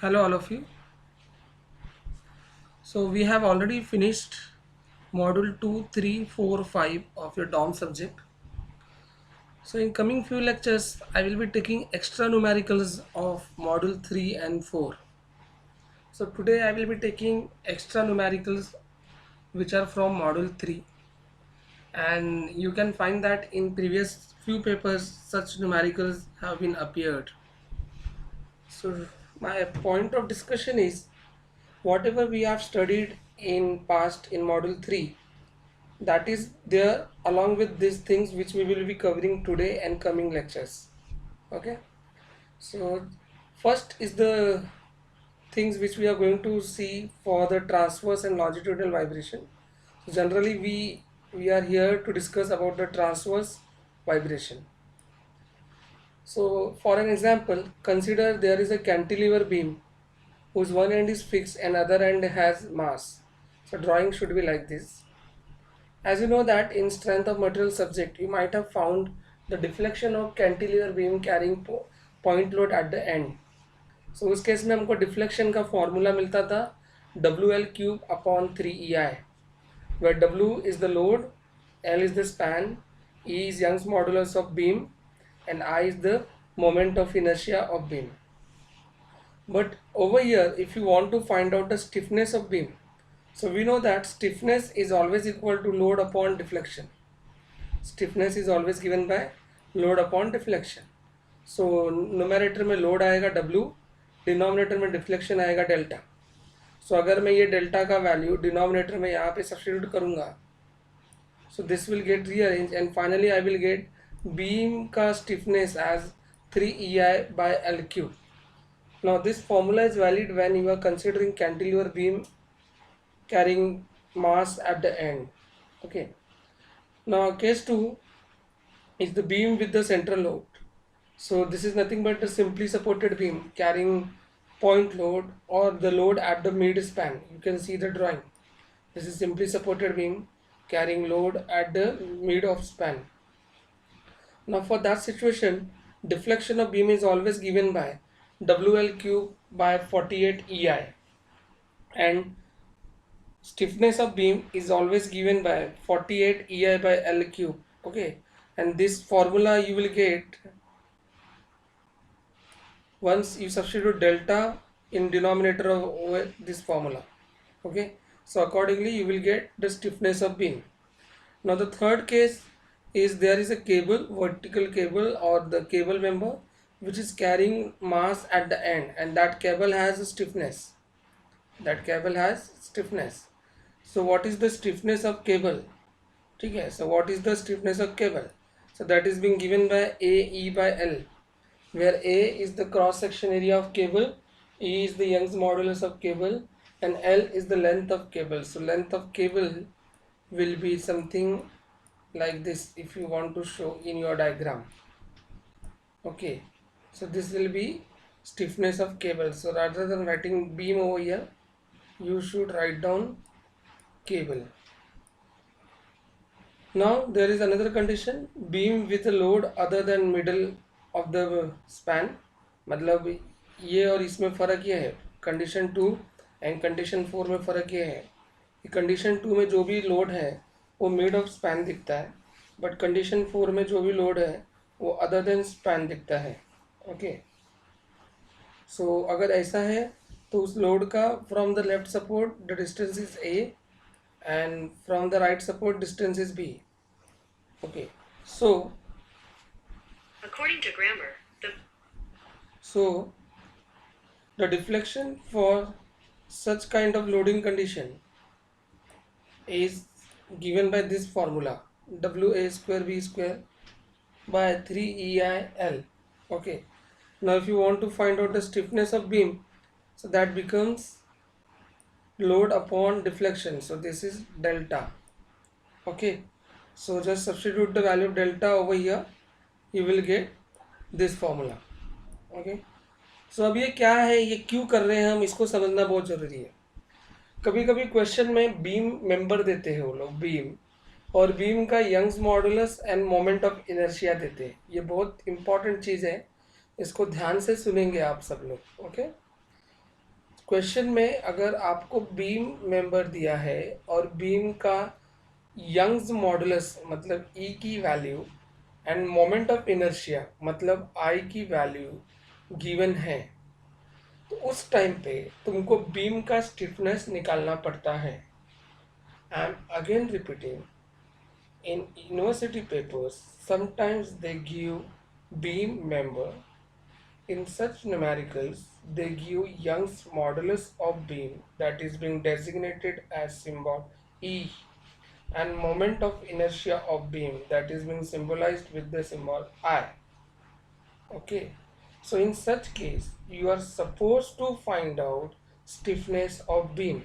Hello, all of you. So, we have already finished module 2, 3, 4, 5 of your DOM subject. So, in coming few lectures, I will be taking extra numericals of module 3 and 4. So, today I will be taking extra numericals which are from module 3, and you can find that in previous few papers such numericals have been appeared. So, my point of discussion is whatever we have studied in past in module 3, that is there along with these things which we will be covering today and coming lectures. Okay, so first is the things which we are going to see for the transverse and longitudinal vibration. So generally we are here to discuss about the transverse vibration. So for an example, consider there is a cantilever beam whose one end is fixed and other end has mass. So drawing should be like this. As you know that in strength of material subject, you might have found the deflection of cantilever beam carrying point load at the end. So उस case में हमको deflection का formula मिलता था WL³/3EI, where W is the load, L is the span, E is Young's modulus of beam, and I is the moment of inertia of beam. But over here, if you want to find out the stiffness of beam, so we know that stiffness is always equal to load upon deflection. Stiffness is always given by load upon deflection. So numerator में load आएगा W, denominator में deflection आएगा delta. So अगर मैं ये delta का value denominator में यहाँ पे substitute करूँगा, so this will get rearranged and finally I will get beam का stiffness as 3EI/L3. Now this formula is valid when you are considering cantilever beam carrying mass at the end. Okay. Now case 2 is the beam with the central load. So this is nothing but a simply supported beam carrying point load or the load at the mid span. You can see the drawing. This is simply supported beam carrying load at the mid of span. Now for that situation, deflection of beam is always given by WL³/48EI, and stiffness of beam is always given by 48EI/L³. Okay, and this formula you will get once you substitute delta in denominator of this formula. Okay, so accordingly you will get the stiffness of beam. Now the third case is there is a cable, vertical cable or the cable member which is carrying mass at the end, and that cable has a stiffness. That cable has stiffness. So what is the stiffness of cable? Okay, so what is the stiffness of cable? So that is being given by AE/L, where A is the cross section area of cable, E is the Young's modulus of cable, and L is the length of cable. So length of cable will be something like this if you want to show in your diagram. Okay, so this will be stiffness of cable. So rather than writing beam over here, you should write down cable. Now there is another condition, beam with a load other than middle of the span. मतलब ये और इसमें फ़र्क ये है, condition 2 and condition 4 में फ़र्क ये है कि कंडीशन 2 में जो भी लोड है वो मिड ऑफ स्पैन दिखता है, बट कंडीशन 4 में जो भी लोड है वो अदर देन स्पैन दिखता है. ओके, सो अगर ऐसा है तो उस लोड का from the left support the distance is a and from the right support distance is B. Okay, so According to grammar, the deflection for such kind of loading condition is given by this formula WA²B²/3EIL. Okay, now if you want to find out the stiffness of beam, so that becomes load upon deflection. So this is delta. Okay, so just substitute the value of delta over here, you will get this formula. Okay, so अब ये क्या है, ये क्यों कर रहे हैं हम, इसको समझना बहुत ज़रूरी है. कभी कभी क्वेश्चन में बीम मेंबर देते हैं वो लोग, बीम और बीम का Young's modulus and moment of inertia देते हैं. ये बहुत इंपॉर्टेंट चीज़ है, इसको ध्यान से सुनेंगे आप सब लोग. ओके, क्वेश्चन में अगर आपको बीम मेंबर दिया है और बीम का यंग्स मॉडुलस मतलब ई की value and moment of inertia मतलब आई की वैल्यू गिवन है, तो उस टाइम पे तुमको बीम का स्टिफनेस निकालना पड़ता है. I am again repeating, in university papers sometimes they give beam member. In such numericals they give Young's modulus of beam that is being designated as symbol E, and moment of inertia of beam that is being symbolized with the symbol I. Okay, so in such case you are supposed to find out stiffness of beam.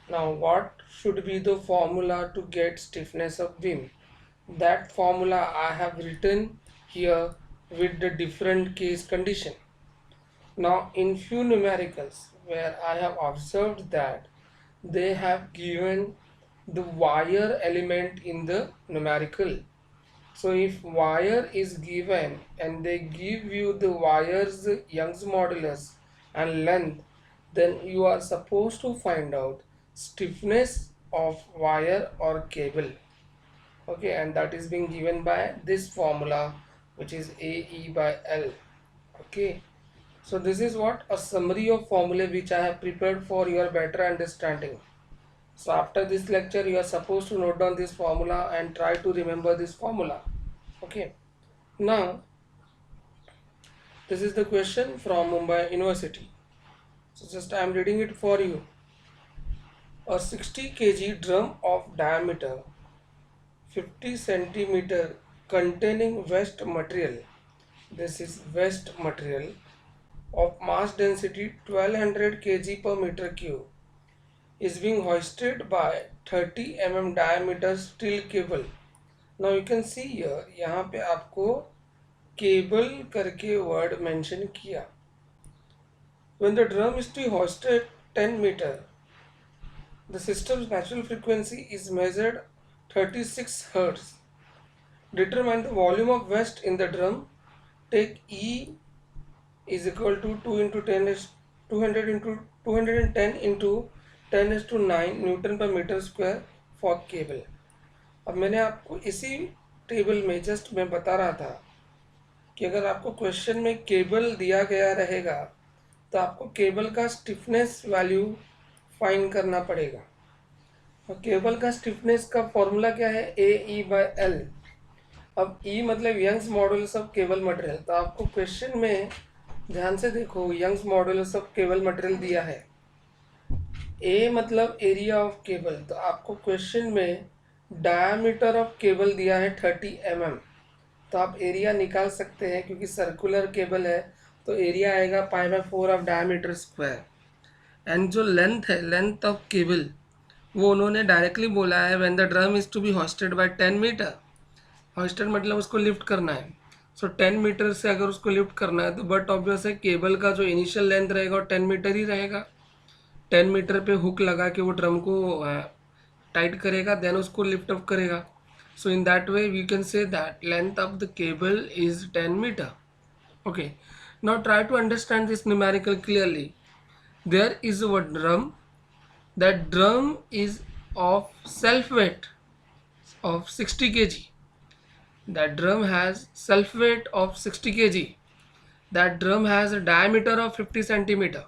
Now what should be the formula to get stiffness of beam? That formula I have written here with the different case condition. Now in few numericals where I have observed that they have given the wire element in the numerical. So if wire is given and they give you the wire's Young's modulus and length, then you are supposed to find out stiffness of wire or cable. Okay, and that is being given by this formula, which is AE by L. Okay, so this is what a summary of formulae which I have prepared for your better understanding. So after this lecture you are supposed to note down this formula and try to remember this formula. Okay, now this is the question from Mumbai University. So just I am reading it for you. A 60 kg drum of diameter 50 centimeter containing waste material, this is waste material, of mass density 1200 kg per meter cube is being hoisted by 30 diameter steel cable. Now you can see here, यहाँ पे आपको cable करके word mention किया. When the drum is to be hoisted 10 meter, the system's natural frequency is measured 36 Hz. Determine the volume of waste in the drum. Take E is equal to 2 into 10 is 200 into 210 into 10 is to 9 Newton per meter square for cable. अब मैंने आपको इसी table में just मैं बता रहा था कि अगर आपको क्वेश्चन में केबल दिया गया रहेगा तो आपको केबल का स्टिफनेस वैल्यू फाइंड करना पड़ेगा. और केबल का स्टिफनेस का फॉर्मूला क्या है? A E by L. अब E मतलब Young's modulus of cable material. तो आपको क्वेश्चन में ध्यान से देखो, Young's modulus of cable material दिया है. A मतलब एरिया ऑफ केबल. तो आपको क्वेश्चन में डायमीटर ऑफ केबल दिया है 30 mm. तो आप एरिया निकाल सकते हैं क्योंकि सर्कुलर केबल है तो एरिया आएगा π/4 ऑफ डायमीटर स्क्वायर. एंड जो लेंथ है, लेंथ ऑफ केबल, वो उन्होंने डायरेक्टली बोला है when the drum is to be hoisted by 10 metre. Hoisted मतलब उसको लिफ्ट करना है. सो 10 मीटर से अगर उसको लिफ्ट करना है तो बट ऑब्वियस है केबल का जो इनिशियल लेंथ रहेगा वो 10 मीटर ही रहेगा. 10 मीटर पे हुक लगा के वो ड्रम को टाइट करेगा, देन उसको लिफ्ट अप करेगा. So in that way we can say that length of the cable is 10 metre. Okay, now try to understand this numerical clearly. There is a drum. That drum is of self weight of 60 kg. That drum has self weight of 60 kg. That drum has a diameter of 50 centimeter.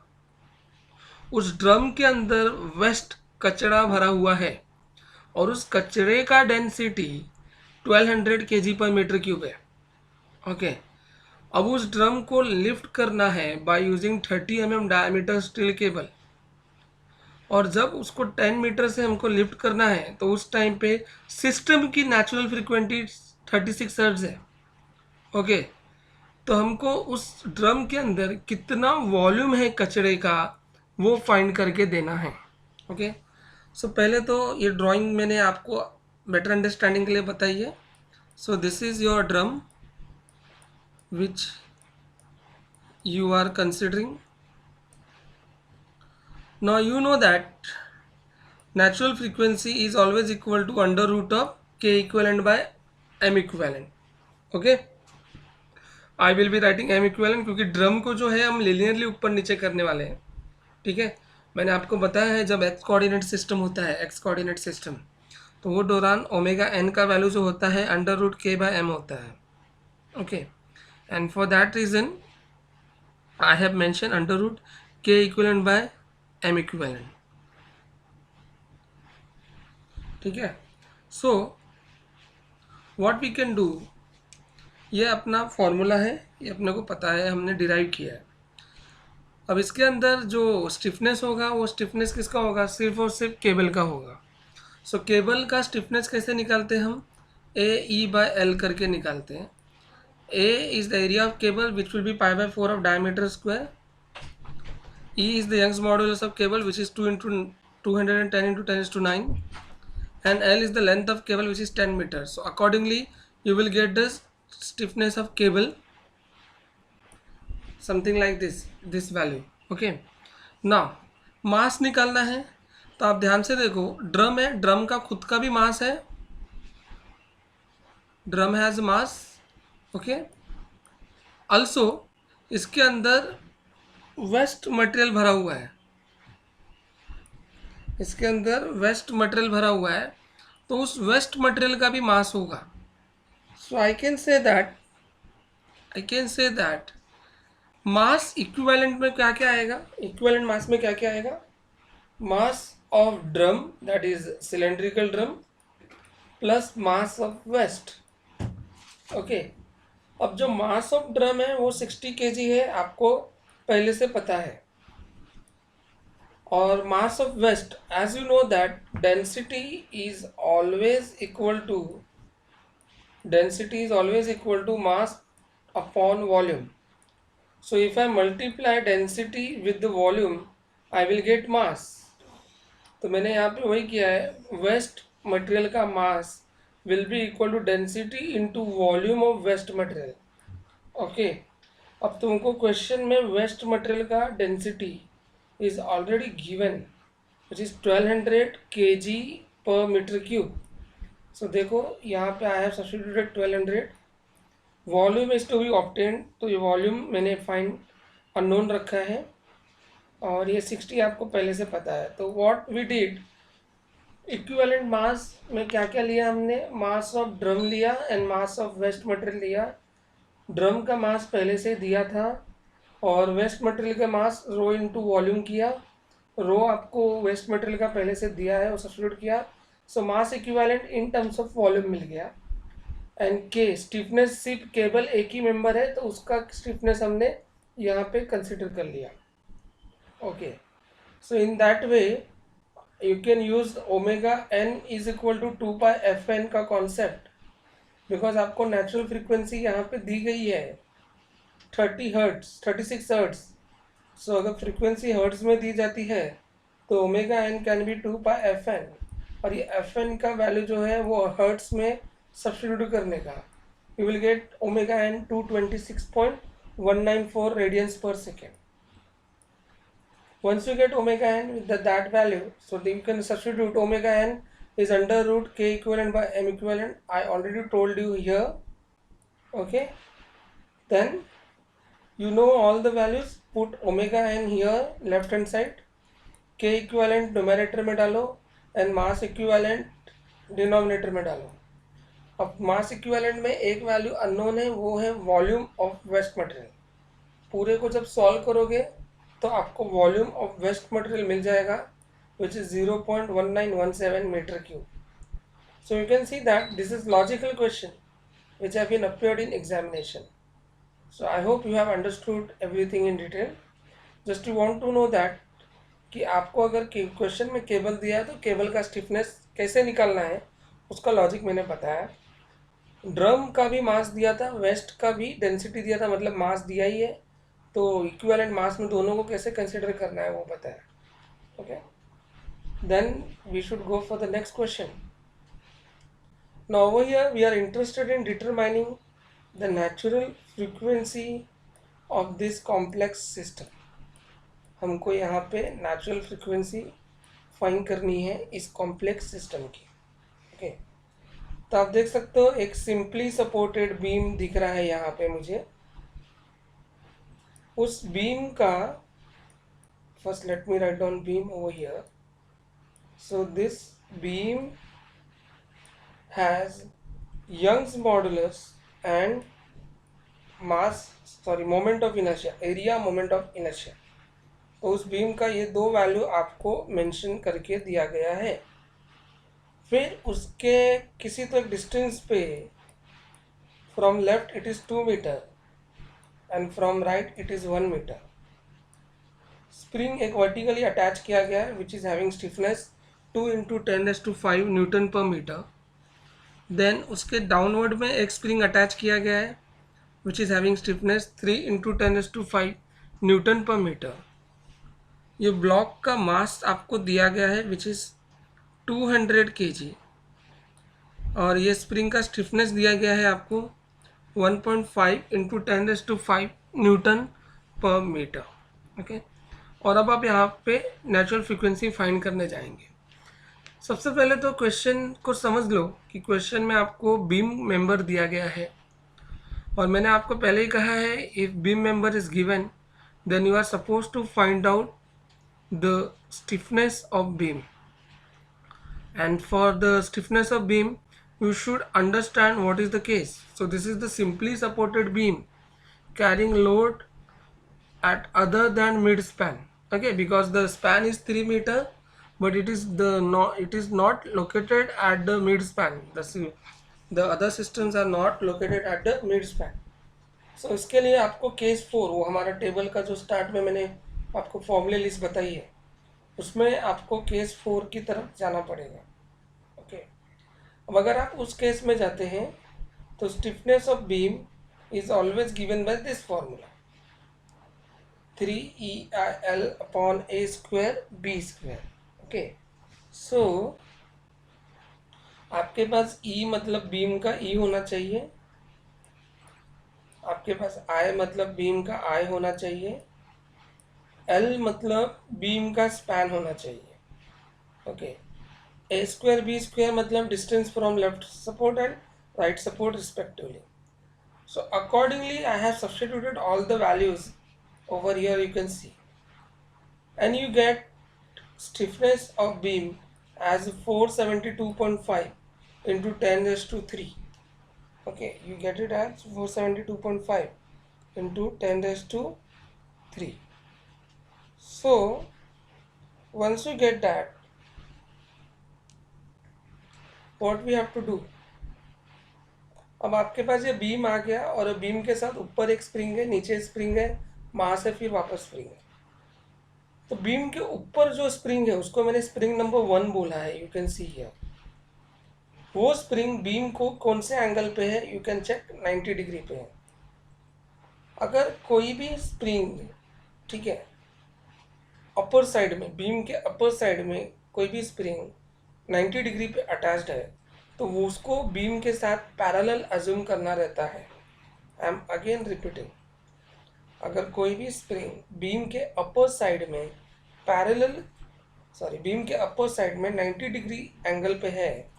उस drum के अंदर waste कचरा भरा हुआ है और उस कचरे का density 1200 kg per metre cube है. ओके, अब उस ड्रम को लिफ्ट करना है by using 30 mm diameter steel cable. और जब उसको 10 मीटर से हमको लिफ्ट करना है तो उस टाइम पे सिस्टम की नेचुरल फ्रीक्वेंसी 36 हर्ट्ज है. ओके, तो हमको उस ड्रम के अंदर कितना वॉल्यूम है कचरे का वो फाइंड करके देना है. ओके, सो पहले तो ये ड्राइंग मैंने आपको बेटर अंडरस्टैंडिंग के लिए बताई है. So this is your drum which you are considering. Now you know that natural frequency is always equal to under root of K equivalent by M equivalent. Okay, I will be writing M equivalent क्योंकि drum को जो है हम linearly ऊपर नीचे करने वाले हैं. ठीक है, मैंने आपको बताया है जब एक्स कोऑर्डिनेट सिस्टम होता है, एक्स कोऑर्डिनेट सिस्टम, तो वो दौरान ओमेगा एन का वैल्यू जो होता है under root K by M होता है. Okay, and for that reason I have mention under root K equivalent by M equivalent. ठीक है. So what we can do, ये अपना फॉर्मूला है, ये अपने को पता है, हमने डिराइव किया है. अब इसके अंदर जो स्टिफनेस होगा वो स्टिफनेस किसका होगा, सिर्फ और सिर्फ केबल का होगा. सो केबल का स्टिफनेस कैसे निकालते हैं हम, ए ई बाय एल करके निकालते हैं. A is the area of cable which will be pi by 4 of diameter square. E is the Young's modulus of cable which is 2 into 210 into 10 is to 9, and L is the length of cable which is 10 meters. So accordingly you will get the stiffness of cable something like this value. Okay, now मास निकालना है, तो आप ध्यान से देखो, drum है, drum का खुद का भी मास है, drum has mass. Okay, also इसके अंदर वेस्ट मटेरियल भरा हुआ है, इसके अंदर वेस्ट मटेरियल भरा हुआ है, तो उस वेस्ट मटेरियल का भी मास होगा. So I can say that mass equivalent में क्या क्या आएगा, इक्विवेलेंट मास में क्या क्या आएगा, mass of drum that is cylindrical drum plus mass of waste. Okay, अब जो मास ऑफ ड्रम है वो 60 kg है, आपको पहले से पता है. और mass of waste, as you know that density is always equal to mass upon volume. So if I multiply density with the volume, I will get mass. तो मैंने यहाँ पे वही किया है, वेस्ट मटेरियल का mass will be equal to density into volume of waste material. Okay, अब तुमको क्वेश्चन में वेस्ट मटेरियल का density is already given which is 1200 kg per metre cube. So देखो यहाँ पे I have substituted 1200. Volume is to be obtained, तो ये volume मैंने फाइंड अननोन रखा है, और ये 60 आपको पहले से पता है. तो what we did, equivalent mass में क्या क्या लिया हमने, मास ऑफ ड्रम लिया and mass of waste material लिया. ड्रम का मास पहले से दिया था, और वेस्ट मटेरियल का मास रो इनटू वॉल्यूम किया. रो आपको वेस्ट मटेरियल का पहले से दिया है, वो सब्स्टिट्यूट किया. So mass equivalent in terms of volume मिल गया. एंड के स्टिफनेस, सिर्फ केबल एक ही मेंबर है तो उसका स्टिफनेस हमने यहाँ पे कंसिडर कर लिया. Okay, so in that way you can use omega N is equal to 2 pi F N का कॉन्सेप्ट, बिकॉज आपको नेचुरल फ्रीक्वेंसी यहाँ पे दी गई है 30 हर्ट्स, 36 हर्ट्स. सो अगर फ्रीक्वेंसी हर्ट्स में दी जाती है तो omega N can be 2 pi F N, और ये एफ एन का वैल्यू जो है वो हर्ट्स में सब्स्टिट्यूट करने का, you will get omega N 226.194 radians per second. Once you get omega n with that value, so you can substitute omega n is under root k equivalent by m equivalent. I already told you here. Okay, then you know all the values. Put omega n here left hand side, k equivalent numerator में डालो and mass equivalent denominator में डालो. अब mass equivalent में एक value unknown है, वो है वॉल्यूम ऑफ वेस्ट मटेरियल. पूरे को जब सॉल्व करोगे तो आपको वॉल्यूम ऑफ वेस्ट मटेरियल मिल जाएगा which is 0.1917 metre cube. So you can see that this is logical question which have been appeared in examination. So I hope you have understood everything in detail. Just you want to know that कि आपको अगर question में cable दिया है तो cable का stiffness कैसे निकालना है, उसका लॉजिक मैंने बताया. ड्रम का भी मास दिया था, वेस्ट का भी डेंसिटी दिया था, मतलब मास दिया ही है, तो इक्विवेलेंट मास में दोनों को कैसे कंसिडर करना है वो पता है. Okay, then we should go for the next question. Now over here we are interested in determining the natural frequency of this complex system. हमको यहाँ पे नेचुरल फ्रीक्वेंसी फाइंड करनी है इस कॉम्प्लेक्स सिस्टम की. ओके, तो आप देख सकते हो एक सिंपली सपोर्टेड बीम दिख रहा है यहाँ पे मुझे. उस बीम का first let me write down beam over here. So this beam has Young's modulus and moment of inertia, area moment of inertia. तो उस बीम का ये दो वैल्यू आपको मेंशन करके दिया गया है. फिर उसके किसी तो एक डिस्टेंस पे from left it is 2 metre and from right it is 1 metre. Spring एक वर्टिकली अटैच किया गया है which is having stiffness 2 × 10⁵ newton per metre. Then उसके डाउनवर्ड में एक स्प्रिंग अटैच किया गया है which is having stiffness 3 × 10⁵ newton per metre. ये ब्लॉक का मास आपको दिया गया है विच इज 200 kg और ये स्प्रिंग का स्टिफनेस दिया गया है आपको 1.5 × 10⁵ न्यूटन पर मीटर. ओके, और अब आप यहाँ पे नेचुरल फ्रीक्वेंसी फाइंड करने जाएंगे. सबसे पहले तो क्वेश्चन को समझ लो कि क्वेश्चन में आपको बीम मेंबर दिया गया है और मैंने आपको पहले ही कहा है if beam member is given then you are suppose to find out the stiffness of beam. And for the stiffness of beam you should understand what is the case. So this is the simply supported beam carrying load at other than mid span. Okay, because the span is 3 meter but it is not located at the mid span. The other systems are not located at the mid span. So इसके लिए आपको case 4 वो हमारा table का जो start में मैंने आपको फॉर्मूले लिस्ट बताई है उसमें आपको केस 4 की तरफ जाना पड़ेगा. ओके, अब अगर आप उस केस में जाते हैं तो stiffness of beam is always given by this formula 3EIL/A²B². Okay, so आपके पास E मतलब बीम का E होना चाहिए, आपके पास I मतलब बीम का I होना चाहिए, L मतलब बीम का स्पैन होना चाहिए. ओके, A²B² मतलब distance from left support and right support respectively. So accordingly I have substituted all the values over here, you can see, and you get stiffness of beam as 472.5 × 10⁵. Okay, you get it as 472.5 × 10⁵. So once you get that, what we have to do, अब आपके पास ये beam आ गया और beam के साथ ऊपर एक spring है, नीचे स्प्रिंग है, वहाँ से फिर वापस स्प्रिंग है. तो बीम के ऊपर जो स्प्रिंग है उसको मैंने स्प्रिंग नंबर 1 बोला है. यू कैन सी हियर वो स्प्रिंग बीम को कौन से एंगल पे है, यू कैन चेक 90 डिग्री पे है. अगर कोई भी स्प्रिंग, ठीक है, अपर साइड में, बीम के अपर साइड में कोई भी स्प्रिंग 90 डिग्री पे अटैच्ड है तो वो उसको बीम के साथ पैरेलल अज्यूम करना रहता है. आई एम अगेन रिपीटिंग, अगर कोई भी स्प्रिंग बीम के अपर साइड में बीम के अपर साइड में 90 डिग्री एंगल पे है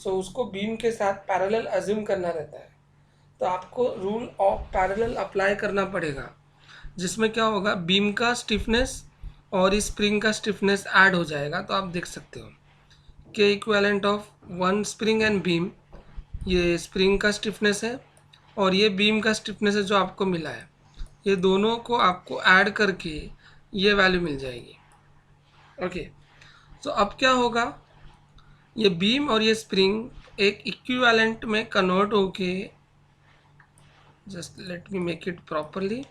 सो उसको बीम के साथ पैरेलल अज्यूम करना रहता है. तो आपको रूल ऑफ पैरेलल अप्लाई करना पड़ेगा जिसमें क्या होगा, बीम का स्टिफनेस और इस स्प्रिंग का स्टिफनेस ऐड हो जाएगा. तो आप देख सकते हो के equivalent of one spring and beam, ये स्प्रिंग का स्टिफनेस है और ये बीम का स्टिफनेस है जो आपको मिला है, ये दोनों को आपको ऐड करके ये वैल्यू मिल जाएगी. ओके, तो अब क्या होगा, ये बीम और ये स्प्रिंग एक इक्विवेलेंट में कन्वर्ट होके, just let me make it properly,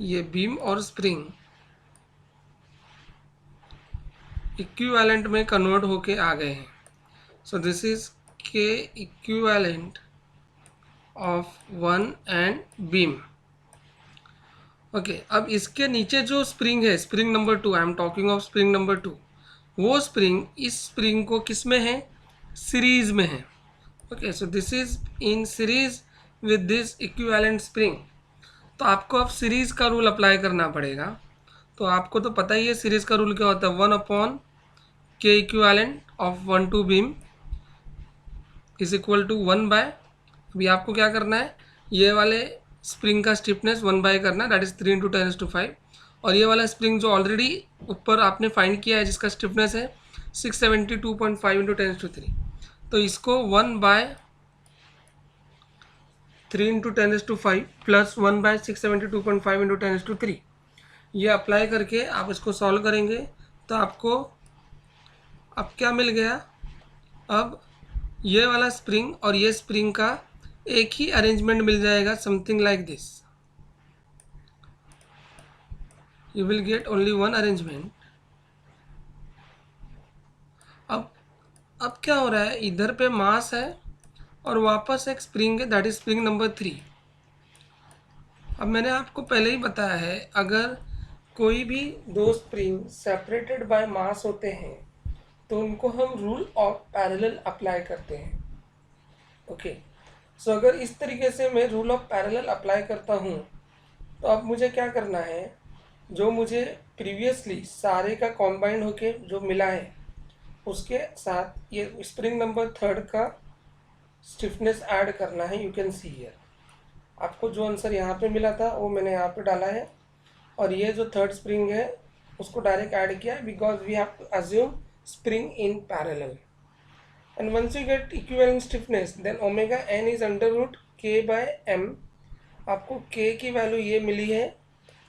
ये बीम और स्प्रिंग इक्विवेलेंट में कन्वर्ट होके आ गए हैं. सो दिस इज के equivalent of one and beam. Okay, अब इसके नीचे जो स्प्रिंग है, spring number 2, I am talking of spring number 2, वो स्प्रिंग इस स्प्रिंग को किस में है, सीरीज में है. Okay, so this is in series with this equivalent spring. तो आपको अब सीरीज का रूल अप्लाई करना पड़ेगा. तो आपको तो पता ही है सीरीज का रूल क्या होता है, 1/K equivalent of 1 2 beam is equal to 1/, अभी आपको क्या करना है, ये वाले स्प्रिंग का स्टिफनेस 1/, करना, दैट इज 3 × 10⁵, और ये वाला स्प्रिंग जो ऑलरेडी ऊपर आपने फाइंड किया है जिसका स्टिफनेस है 672.5 इंटू 10⁻³ तो इसको 1/3 इंटू 10⁻5 प्लस 1/672.5 इंटू 10⁻³ ये अप्लाई करके आप इसको सॉल्व करेंगे तो आपको अब क्या मिल गया। अब ये वाला स्प्रिंग और ये स्प्रिंग का एक ही अरेंजमेंट मिल जाएगा, something like this. You will get only one arrangement. अब क्या हो रहा है, इधर पे मास है और वापस एक स्प्रिंग है, दैट इज स्प्रिंग नंबर 3। अब मैंने आपको पहले ही बताया है, अगर कोई भी दो स्प्रिंग सेपरेटेड बाय मास होते हैं तो उनको हम रूल ऑफ पैरेलल अप्लाई करते हैं। ओके, सो अगर इस तरीके से मैं रूल ऑफ पैरेलल अप्लाई करता हूँ तो अब मुझे क्या करना है, जो मुझे प्रीवियसली सारे का कॉम्बाइंड होके जो मिला है उसके साथ ये स्प्रिंग नंबर 3 का स्टिफनेस ऐड करना है। यू कैन सी हियर, आपको जो आंसर यहाँ पे मिला था वो मैंने यहाँ पे डाला है और ये जो थर्ड स्प्रिंग है उसको डायरेक्ट ऐड किया because we have to assume spring in parallel. And once you get equivalent stiffness, then omega n is under root k by m। आपको k की वैल्यू ये मिली है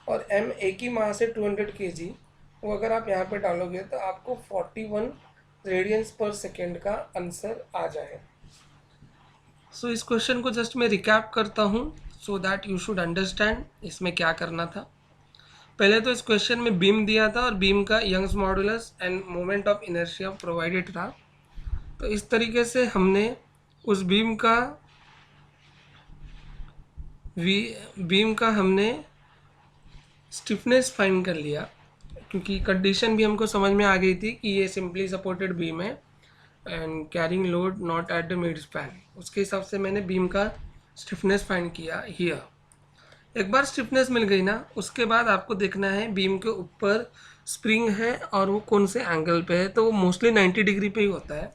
और m एक ही मास है 200 kg, वो अगर आप यहाँ पे डालोगे तो आपको 41 रेडियंस पर सेकेंड का आंसर आ जाए। सो इस क्वेश्चन को जस्ट मैं रिकैप करता हूँ so that you should understand इसमें क्या करना था। पहले तो इस क्वेश्चन में बीम दिया था और बीम का Young's modulus and moment of inertia provided था। तो इस तरीके से हमने उस बीम का हमने स्टिफनेस फाइंड कर लिया, क्योंकि कंडीशन भी हमको समझ में आ गई थी कि ये सिंपली सपोर्टेड बीम है and carrying load not at the mid span. उसके हिसाब से मैंने बीम का स्टिफनेस फाइंड किया हियर। एक बार स्टिफनेस मिल गई ना, उसके बाद आपको देखना है बीम के ऊपर स्प्रिंग है और वो कौन से एंगल पे है। तो वो मोस्टली 90 डिग्री पे ही होता है।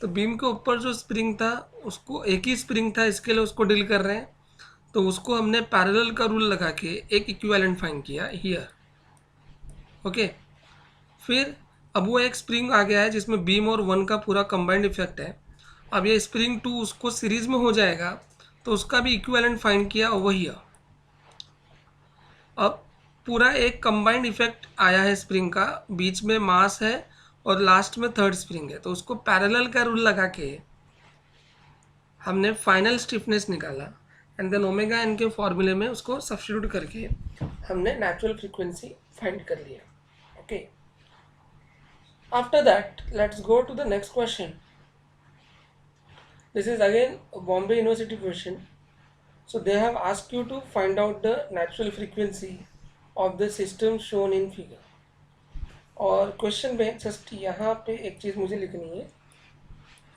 तो बीम के ऊपर जो स्प्रिंग था उसको एक ही स्प्रिंग था, इसके लिए उसको डील कर रहे हैं तो उसको हमने पैरेलल का रूल लगा के एक इक्विवेलेंट फाइंड किया हियर। ओके, फिर अब वो एक स्प्रिंग आ गया है जिसमें बीम और 1 का पूरा कंबाइंड इफेक्ट है। अब ये स्प्रिंग 2 उसको सीरीज में हो जाएगा तो उसका भी इक्विवेलेंट फाइंड किया ओवर हियर। अब पूरा एक कंबाइंड इफेक्ट आया है स्प्रिंग का, बीच में मास है और लास्ट में थर्ड स्प्रिंग है, तो उसको पैरेलल का रूल लगा के हमने फाइनल स्टिफनेस निकाला एंड देन ओमेगा एन के फॉर्मूले में उसको सब्स्टिट्यूट करके हमने नेचुरल फ्रीक्वेंसी फाइंड कर लिया। Okay, after that let's go to the next question. This is again Bombay University question. So they have asked you to find out the natural frequency of the system shown in figure। और question में just यहाँ पे एक चीज़ मुझे लिखनी है,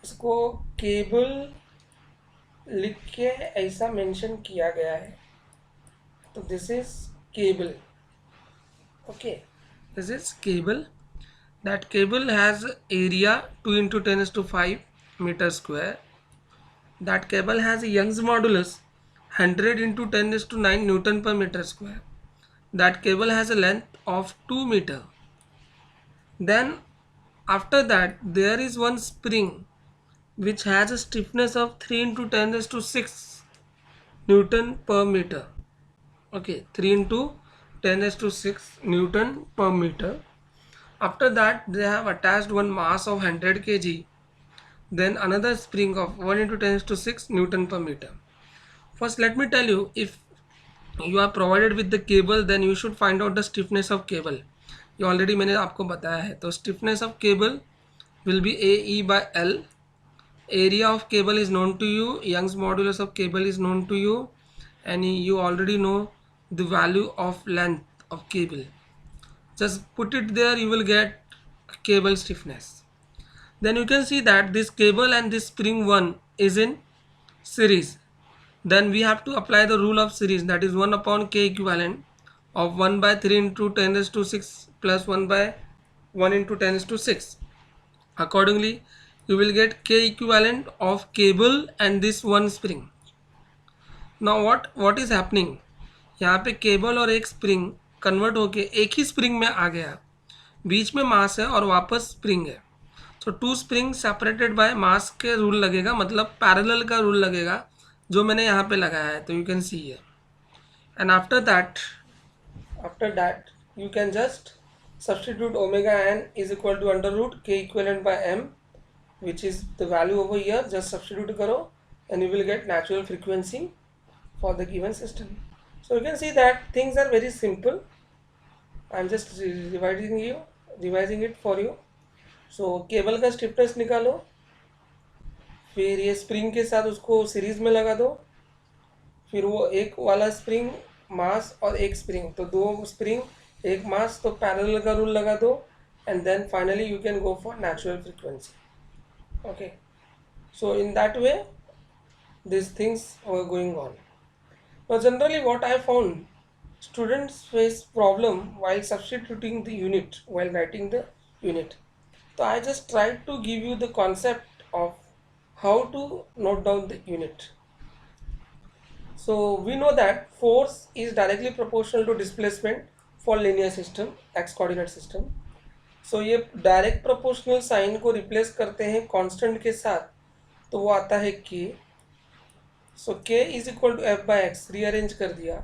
इसको cable लिख के ऐसा मेंशन किया गया है। तो this is cable. Okay, this is cable. That cable has area 2 into 10⁵ metre square. That cable has a Young's modulus 100 into 10⁹ Newton per meter square. That cable has a length of 2 meter. Then after that there is one spring which has a stiffness of 3 into 10⁶ Newton per meter. Okay, 3 into 10⁶ Newton per meter. After that they have attached one mass of 100 kg. Then another spring of 1 into 10⁶ Newton per meter. First let me tell you, if you are provided with the cable then you should find out the stiffness of cable। ये already मैंने आपको बताया है। तो stiffness of cable will be AE by L। area of cable is known to you, Young's modulus of cable is known to you, and you already know the value of length of cable। just put it there, you will get cable stiffness। then you can see that this cable and this spring 1 is in series। then we have to apply the rule of series, that is 1 upon k equivalent of 1/3 into 10⁶ plus 1/1 into 10⁶। accordingly you will get k equivalent of cable and this one spring। now what is happening, यहाँ पे cable और एक spring convert होके एक ही spring में आ गया, बीच में मास है और वापस स्प्रिंग है, तो two spring separated by mass के रूल लगेगा, मतलब पैरेलल का रूल लगेगा जो मैंने यहाँ पे लगाया है, तो यू कैन सी है. And after that you can just substitute omega n is equal to under root k equivalent by m, which is the value over here. Just substitute karo and you will get natural frequency for the given system. So you can see that things are very simple. I'm just revising it for you. So cable का stiffness निकालो, फिर ये spring के साथ उसको series में लगा दो, फिर वो एक वाला स्प्रिंग मास और एक स्प्रिंग, तो दो स्प्रिंग एक मास, तो पैरेलल का रूल लगा दो, and then finally you can go for natural frequency. Okay, so in that way these things were going on. Now generally what I found, students face problem while substituting the unit, while writing the unit. So I just tried to give you the concept of how to note down the unit. So we know that force is directly proportional to displacement for linear system, x coordinate system. So ये direct proportional sign को replace करते हैं constant के साथ, तो वो आता है k. So k is equal to f by x, rearrange कर दिया,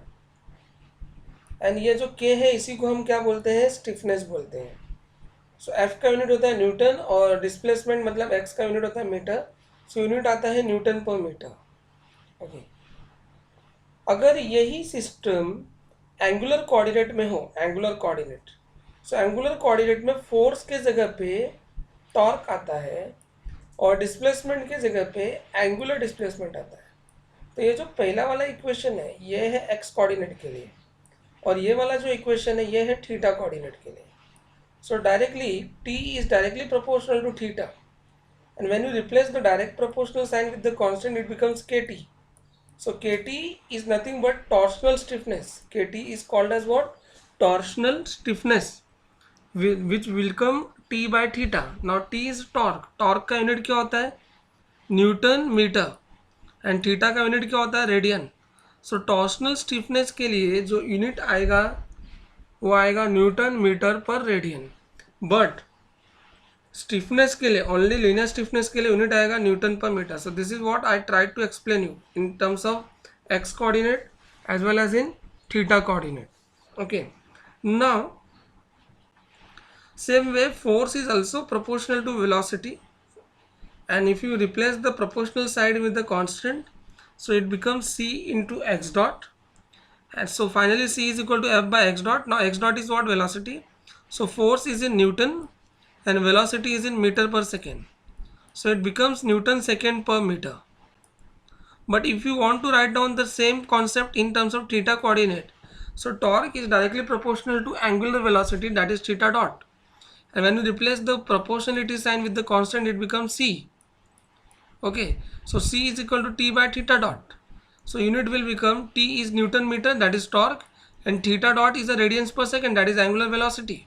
एंड ये जो k है इसी को हम क्या बोलते हैं, स्टिफनेस बोलते हैं. सो f का यूनिट होता है न्यूटन और डिस्प्लेसमेंट मतलब x का यूनिट होता है मीटर, सो यूनिट आता है न्यूटन पर मीटर. ओके, अगर यही सिस्टम एंगुलर कोऑर्डिनेट में हो, angular coordinate, so angular coordinate में फोर्स के जगह पे टॉर्क आता है और डिस्प्लेसमेंट के जगह पे एंगुलर डिस्प्लेसमेंट आता है. तो ये जो पहला वाला इक्वेशन है ये है एक्स कोऑर्डिनेट के लिए, और ये वाला जो इक्वेशन है ये है थीटा कोऑर्डिनेट के लिए. सो directly t is directly proportional to theta, and when you replace the direct proportional sign with the constant it becomes kt. So kt is nothing but torsional stiffness. Kt is called as what? Torsional stiffness, which will become t by theta. Now t is torque. Torque का unit क्या होता है, Newton metre, and theta का unit क्या होता है, radian. सो torsional stiffness के लिए जो यूनिट आएगा वो आएगा Newton metre per radian, but stiffness के लिए, ओनली लीनियर स्टिफनेस के लिए यूनिट आएगा newton per metre. So this is what I try to explain you in terms of x coordinate as well as in theta coordinate. Okay, now same way force is also proportional to velocity, and if you replace the proportional side with the constant, so it becomes c into x dot, and so finally c is equal to f by x dot. Now x dot is what, velocity. So force is in newton and velocity is in meter per second, so it becomes newton second per meter. But if you want to write down the same concept in terms of theta coordinate, so torque is directly proportional to angular velocity, that is theta dot, and when you replace the proportionality sign with the constant it becomes c. Okay, so c is equal to t by theta dot, so unit will become t is newton meter, that is torque, and theta dot is a radians per second, that is angular velocity.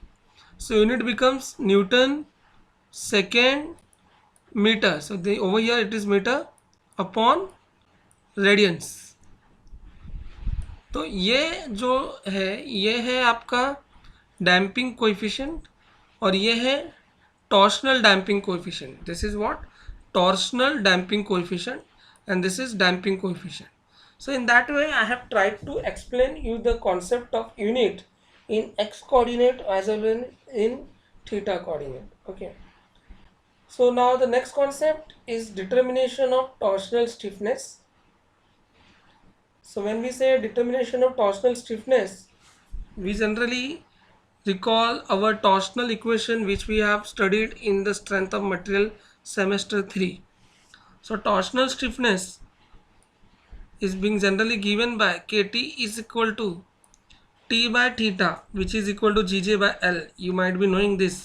So unit becomes newton second meter. So over here it is meter upon radians. तो ये जो है ये है आपका damping coefficient और ये है torsional damping coefficient. This is what, torsional damping coefficient, and this is damping coefficient. So in that way I have tried to explain you the concept of unit in x coordinate as well as in theta coordinate. Okay, so now the next concept is determination of torsional stiffness. So when we say determination of torsional stiffness, we generally recall our torsional equation which we have studied in the strength of material semester 3. So torsional stiffness is being generally given by kt is equal to t by theta, which is equal to gj by l. You might be knowing this,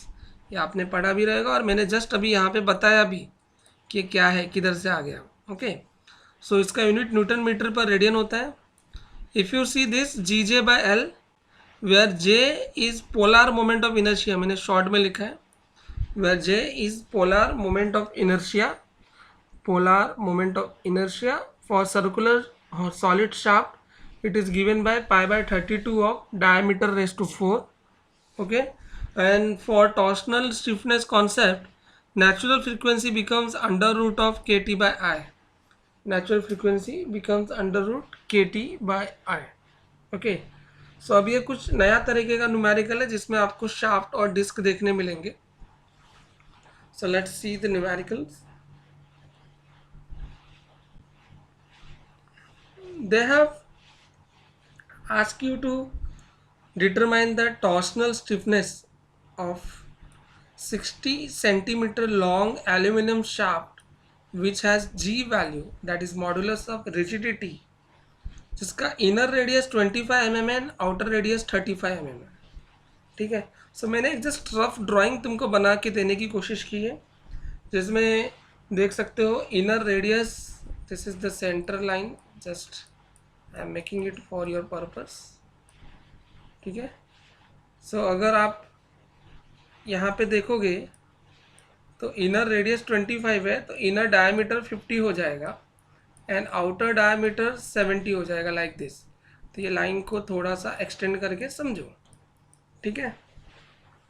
ये आपने पढ़ा भी रहेगा और मैंने just अभी यहाँ पे बताया भी कि क्या है, किधर से आ गया. ओके, सो इसका unit newton metre per radian होता है. If you see this gj by l, where j is polar moment of inertia, मैंने शॉर्ट में लिखा है, where j is polar moment of inertia for circular or solid shaft it is given by pi by 32 of diameter raised to 4. Okay, and for torsional stiffness concept, natural frequency becomes under root of kt by I. Natural frequency becomes under root kt by I. Okay, सो अब ये कुछ नया तरीके का numerical है जिसमें आपको shaft और डिस्क देखने मिलेंगे. So let's see the numericals. They have asked you to determine the torsional stiffness of 60 centimeter long aluminum shaft which has G value, that is modulus of rigidity, जिसका inner radius 25 mm and outer radius 35 mm है. ठीक है, सो मैंने एक just rough drawing तुमको बना के देने की कोशिश की है जिसमें देख सकते हो inner radius, this is the centre line, just I am making it for your purpose. ठीक है, सो अगर आप यहाँ पे देखोगे तो इनर रेडियस 25 है तो इनर डायमीटर 50 हो जाएगा एंड आउटर डायमीटर 70 हो जाएगा लाइक दिस. तो ये लाइन को थोड़ा सा एक्सटेंड करके समझो. ठीक है,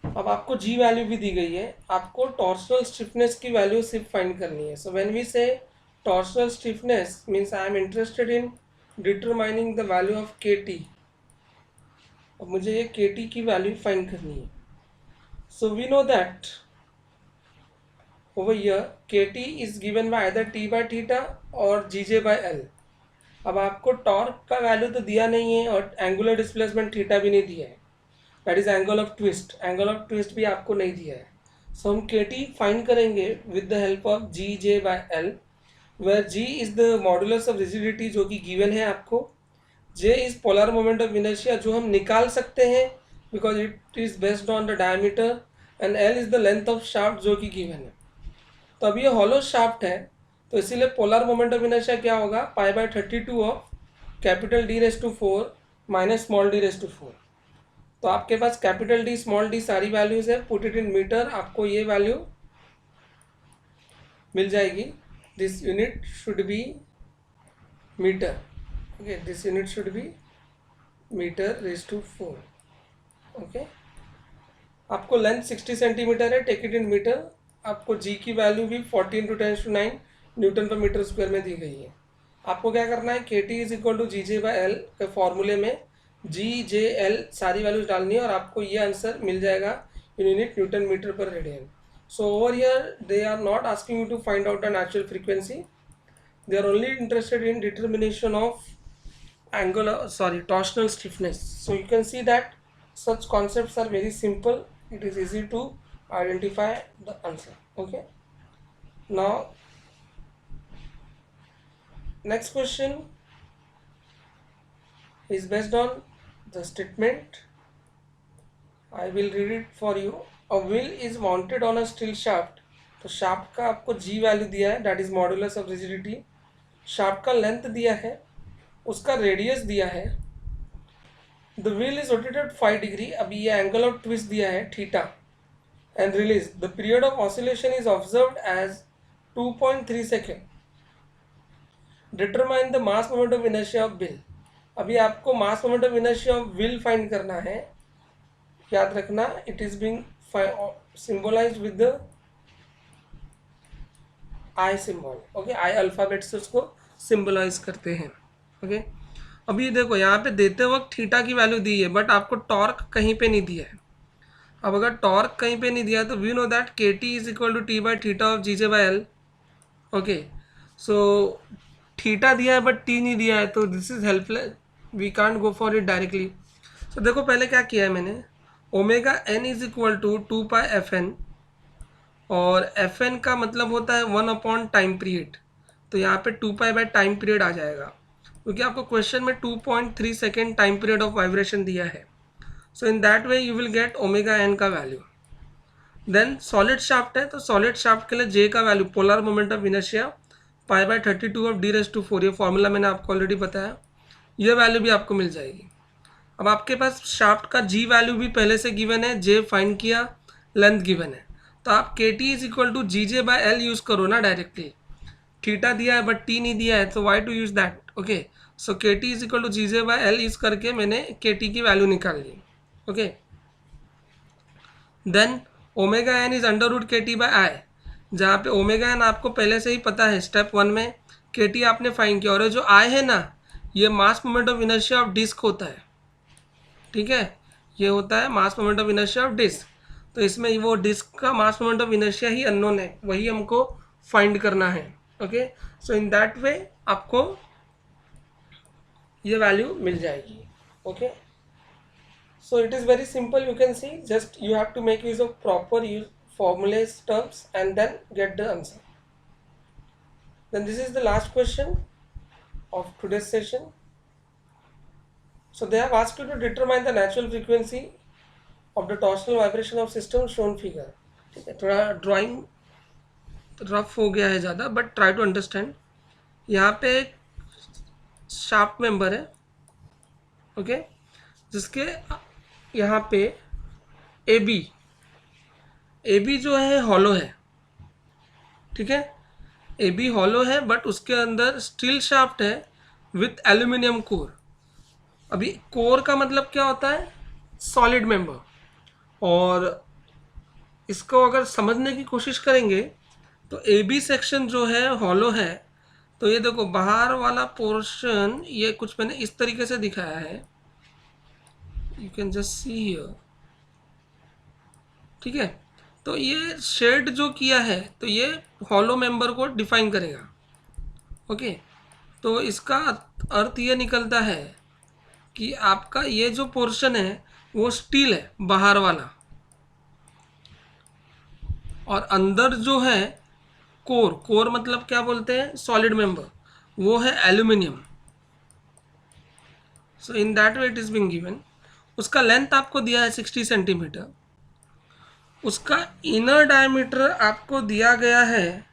अब आपको जी वैल्यू भी दी गई है, आपको टॉर्सनल स्टिफनेस की वैल्यू सिर्फ फाइंड करनी है. सो व्हेन वी से torsional stiffness means I am interested in determining the value of के टी. अब मुझे ये के टी की वैल्यू फाइंड करनी है. So we know that over here kt is given by either t by theta और gj by l. अब आपको टॉर्क का वैल्यू तो दिया नहीं है और एंगुलर डिस्प्लेसमेंट थीटा भी नहीं दिया है, that is angle of twist. Angle of twist भी आपको नहीं दिया है. सो हम kt फाइंड करेंगे with the help of gj by l, where g is the modulus of rigidity जो कि गिवन है आपको, j is polar moment of inertia जो हम निकाल सकते हैं because it is based on the diameter, and l is the length of shaft जो कि गिवन है. तो अब ये हॉलो शाफ्ट है तो इसीलिए पोलर मोमेंट ऑफ इनर्शिया क्या होगा, pi by 32 of capital D raise to 4 minus small D raise to 4. तो आपके पास कैपिटल डी स्मॉल डी सारी वैल्यूज है, पुट इट इन मीटर, आपको ये वैल्यू मिल जाएगी. This unit should be metre. Okay, this unit should be metre raise to 4. Okay, आपको लेंथ 60 सेंटीमीटर है, टेक इट इन मीटर. आपको जी की वैल्यू भी 14 × 10⁹ न्यूटन पर मीटर स्क्वायर में दी गई है. आपको क्या करना है, K T is equal to G J by L के फॉर्मूले में जी जे एल सारी वैल्यूज डालनी है और आपको ये आंसर मिल जाएगा in unit newton metre per radian. So over here they are not asking you to find out the natural frequency, they are only interested in determination of torsional stiffness. So you can see that such concepts are very simple. It is easy to identify the answer. Okay, now next question is based on the statement. I will read it for you. A wheel is mounted on a steel shaft. तो shaft का आपको जी value दिया है, that is modulus of rigidity. Shaft का length दिया है, उसका radius दिया है. The wheel is rotated 5 degree. अभी ये एंगल ऑफ ट्विस्ट दिया है theta and release. The period of oscillation is observed as 2.3 seconds. Determine the mass moment of inertia of wheel. अभी आपको mass moment of inertia of wheel find करना है. याद रखना, it is being symbolized with the I symbol. Okay, I alphabet से उसको symbolize करते हैं. ओके, अभी देखो यहाँ पे देते वक्त थीटा की वैल्यू दी है बट आपको टॉर्क कहीं पे नहीं दिया है. अब अगर टॉर्क कहीं पे नहीं दिया तो we know that K T is equal to T by theta of G J by L. Okay, so theta दिया है बट टी नहीं दिया है तो this is helpless, we can't go for it directly. So देखो पहले क्या किया है मैंने, omega N is equal to 2 pi F N, और एफ एन का मतलब होता है 1 टाइम पीरियड. तो यहाँ पे 2 पाई बाई टाइम पीरियड आ जाएगा क्योंकि आपको क्वेश्चन में 2.3 second time period of vibration दिया है. So in that way you will get omega n का वैल्यू. देन सॉलिड शाफ्ट है तो सॉलिड शाफ्ट के लिए जे का value polar moment of inertia pi by 32 of D raise to 4. ये formula मैंने आपको ऑलरेडी बताया, ये वैल्यू भी आपको मिल जाएगी. अब आपके पास शाफ्ट का जी वैल्यू भी पहले से गिवन है, जे फाइंड किया, लेंथ गिवन है, तो आप K T is equal to G J by L use करो ना डायरेक्टली. थीटा दिया है बट टी नहीं दिया है तो why to use that. Okay, so K T is equal to G J by L use करके मैंने के टी की वैल्यू निकाल ली. Okay, then omega N is under root K T by I, जहाँ पे ओमेगा एन आपको पहले से ही पता है स्टेप 1 में, के टी आपने फाइंड किया, और जो आई है ना ये mass moment of inertia of disc होता है. ठीक है, ये होता है mass moment of inertia of disc. तो इसमें वो डिस्क का मास मोमेंट ऑफ इनर्शिया ही अननोन है, वही हमको फाइंड करना है. ओके, सो इन दैट वे आपको ये वैल्यू मिल जाएगी. Okay, so it is very simple, you can see, just you have to make use of proper use formulas terms and then get the answer. Then this is the last question of today's session. So they have asked you to determine the natural frequency of the torsional vibration of system shown figure. ठीक है, थोड़ा drawing rough हो गया है ज़्यादा, but try to understand. यहाँ पे एक शार्प मेंबर है. ओके, जिसके यहाँ पे ए बी जो है हॉलो है. ठीक है, ए बी हॉलो है, बट उसके अंदर स्टील शाफ्ट है विथ एल्यूमिनियम कोर. अभी कोर का मतलब क्या होता है? Solid member. और इसको अगर समझने की कोशिश करेंगे तो ए बी सेक्शन जो है हॉलो है. तो ये देखो बाहर वाला पोर्शन ये कुछ मैंने इस तरीके से दिखाया है, you can just see here. ठीक है, तो ये शेड जो किया है तो ये हॉलो मेंबर को डिफाइन करेगा. ओके, तो इसका अर्थ ये निकलता है कि आपका ये जो पोर्शन है वो स्टील है बाहर वाला, और अंदर जो है कोर मतलब क्या बोलते हैं, सॉलिड मेंबर, वो है aluminium. So in that way it is being given. उसका लेंथ आपको दिया है 60 सेंटीमीटर. उसका इनर डायमीटर आपको दिया गया है,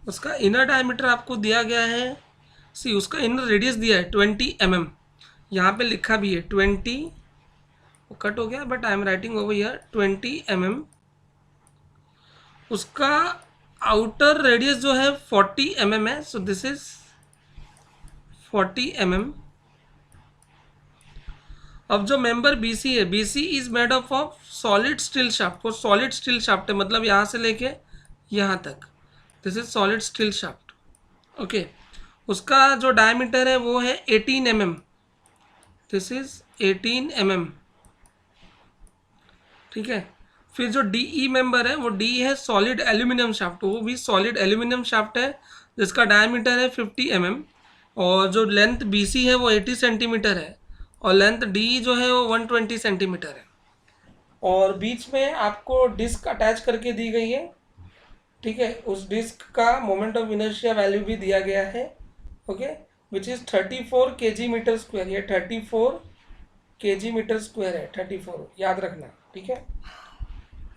उसका इनर डायमीटर आपको दिया गया है. सी, उसका इनर रेडियस दिया है 20 mm. यहाँ पे लिखा भी है 20, वो कट हो गया but I am writing over here 20 mm. उसका आउटर रेडियस जो है 40 mm है. So this is 40 mm. अब जो मेंबर BC है, BC is made up of solid steel shaft. वो सॉलिड स्टील शाफ्ट है, मतलब यहाँ से लेके यहाँ तक, this is solid steel shaft. Okay, उसका जो डायमीटर है वो है 18 mm. This is 18 mm. ठीक है, फिर जो DE मेंबर है वो D है सॉलिड एल्यूमिनियम शाफ्ट. वो भी सॉलिड एल्यूमिनियम शाफ्ट है जिसका डायमीटर है 50 mm. और जो लेंथ BC है वो 80 सेंटीमीटर है, और लेंथ DE जो है वो 120 सेंटीमीटर है. और बीच में आपको डिस्क अटैच करके दी गई है. ठीक है, उस डिस्क का मोमेंट ऑफ इनर्शिया वैल्यू भी दिया गया है. Okay, which is 34 kg metre square. ये 34 kg मीटर स्क्वायर है, 34 याद रखना. ठीक है,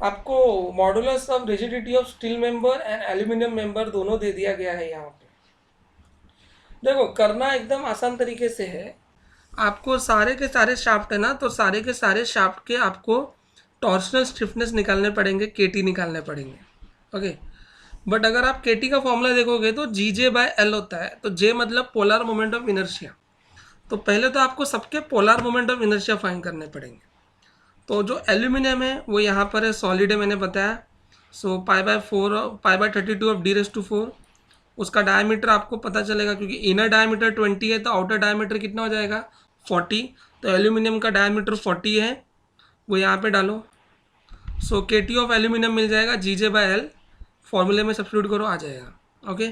आपको modulus of rigidity of steel member and aluminium member दोनों दे दिया गया है. यहाँ पे देखो करना एकदम आसान तरीके से है. आपको सारे के सारे शाफ्ट है ना, तो सारे के सारे शाफ्ट के आपको टॉर्शनल स्टिफनेस निकालने पड़ेंगे, KT निकालने पड़ेंगे. ओके, बट अगर आप KT का फॉर्मूला देखोगे तो GJ/L होता है. तो J मतलब पोलर मोमेंट ऑफ इनर्शिया. तो पहले तो आपको सबके polar moment of inertia find करने पड़ेंगे. तो जो एल्यूमिनियम है वो यहाँ पर है, सॉलिड है, मैंने बताया. सो π/32 ऑफ d⁴. उसका डायमीटर आपको पता चलेगा क्योंकि इनर डायमीटर 20 है तो आउटर डायमीटर कितना हो जाएगा 40. तो एल्यूमिनियम का डायमीटर 40 है, वो यहाँ पे डालो. सो KT ऑफ एल्यूमिनियम मिल जाएगा GJ/L. फॉर्मूले में सब्स्टिट्यूट करो, आ जाएगा. ओके,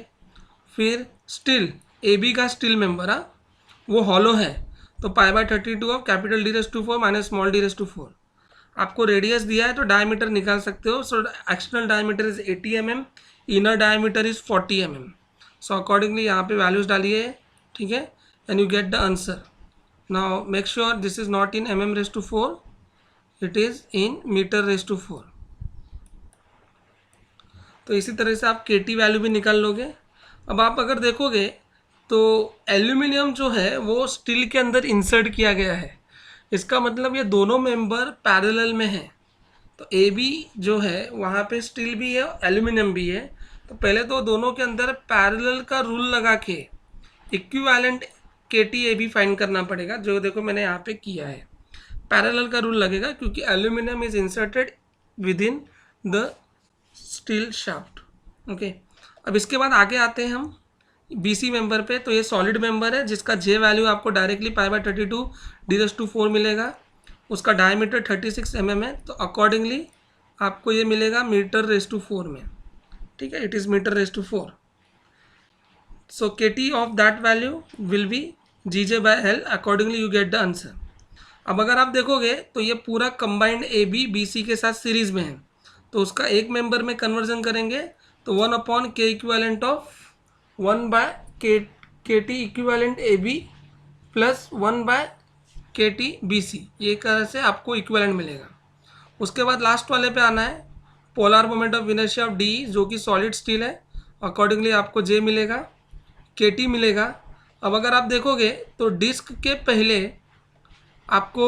फिर स्टील AB का स्टील मेंबर वो हॉलो है, तो π/32 of capital d⁴ minus small d⁴. आपको रेडियस दिया है तो डायमीटर निकाल सकते हो. So external diameter is 80 mm, inner diameter is 40 mm. So accordingly यहाँ पे वैल्यूज डालिए. ठीक है, and you get the answer. Now make sure this is not in mm⁴, it is in m⁴. तो इसी तरह से आप KT वैल्यू भी निकाल लोगे. अब आप अगर देखोगे तो एल्यूमिनियम जो है वो स्टील के अंदर इंसर्ट किया गया है. इसका मतलब ये दोनों मेंबर पैरेलल में है. तो AB जो है वहाँ पे स्टील भी है एल्यूमिनियम भी है. तो पहले तो दोनों के अंदर पैरेलल का रूल लगा के इक्विवेलेंट KTAB फाइंड करना पड़ेगा, जो देखो मैंने यहाँ पे किया है। पैरेलल का रूल लगेगा क्योंकि aluminium is inserted with in the steel shaft. Okay, अब इसके बाद आगे आते हैं हम BC मेंबर पे। तो ये सॉलिड मेंबर है जिसका J वैल्यू आपको डायरेक्टली π/32 d⁻⁴ मिलेगा। उसका डायमीटर 36 mm है, तो अकॉर्डिंगली आपको ये मिलेगा m/4 में। ठीक है, it is m/4। So KT of that value will be GJ/L, accordingly you get the answer। अब अगर आप देखोगे तो ये पूरा कंबाइंड AB BC के साथ सीरीज में है, तो उसका एक मेंबर में कन्वर्जन करेंगे तो 1/K equivalent of 1/KT equivalent AB plus 1/KT BC, ये एक तरह से आपको इक्विवेलेंट मिलेगा। उसके बाद लास्ट वाले पे आना है, polar moment of inertia of DE जो कि सॉलिड स्टील है, अकॉर्डिंगली आपको J मिलेगा, KT मिलेगा। अब अगर आप देखोगे तो डिस्क के पहले आपको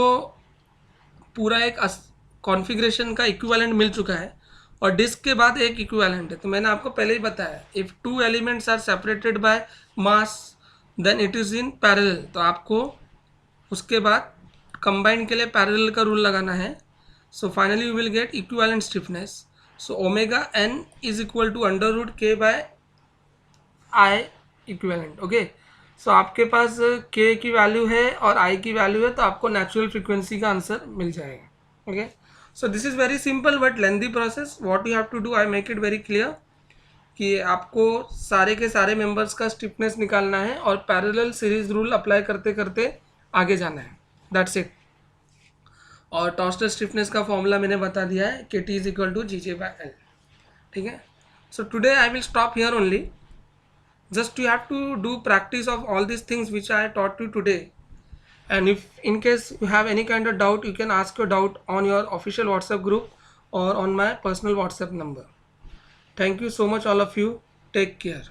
पूरा एक कॉन्फ़िगरेशन का इक्विवेलेंट मिल चुका है और डिस्क के बाद एक इक्विवेलेंट है। तो मैंने आपको पहले ही बताया, if 2 elements are separated by mass then it is in parallel. तो आपको उसके बाद कंबाइन के लिए पैरेलल का रूल लगाना है। So finally you will get equivalent stiffness. So ω/N is equal to √K/I equivalent. Okay, so आपके पास K की वैल्यू है और I की वैल्यू है, तो आपको नेचुरल फ्रीक्वेंसी का आंसर मिल जाएगा। Okay, so this is very simple but lengthy process. What you have to do, I make it very clear कि आपको सारे के सारे मेंबर्स का स्टिफनेस निकालना है और पैरेलल सीरीज रूल अप्लाई करते करते आगे जाना है, दैट्स इट। और टॉर्सनल स्टिफनेस का फॉर्मूला मैंने बता दिया है, KT is equal to GJ/L। ठीक है, so today I will stop here only. Just you have to do practice of all these things which I taught you today, and if in case you have any kind of doubt, you can ask your doubt on your official WhatsApp group or on my personal WhatsApp number. Thank you so much all of you. Take care.